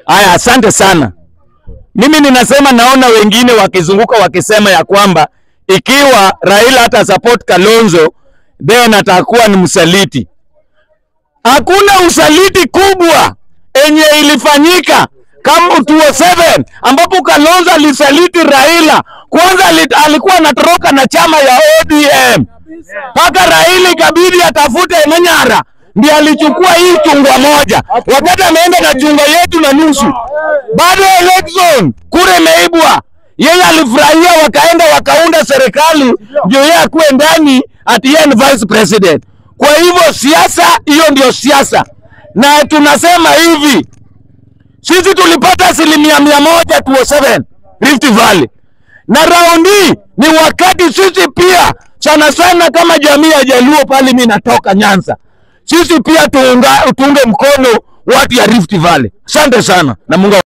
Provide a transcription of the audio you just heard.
Aya, asante sana. Mimi ninasema naona wengine wakizunguka wakisema ya kwamba ikiwa Raila hata support Kalonzo then atakuwa ni msaliti. Hakuna usaliti kubwa enye ilifanyika kama 2007 ambapo Kalonzo alisaliti Raila. Kwanza alikuwa anatoroka na chama ya ODM. Paka Raila ikabidi atafute Manyara. Ndiye alichukua hii chungwa moja. Wakati ameenda na chungwa yetu na nusu. Bado election kure meibwa. Yeye alifurahia wakaenda wakaunda serikali ndio yeye akuwe ndani at the end vice president. Kwa hivyo siasa hiyo ndio siasa. Na tunasema hivi. Sisi tulipata 100% 2007 Rift Valley. Na raundi ni wakati sisi pia sana sana kama jamii ya Jaluo pale mimi natoka Nyanza. Sisi pia tuunge mkono watu ya Rift Valley. Asante sana na Mungu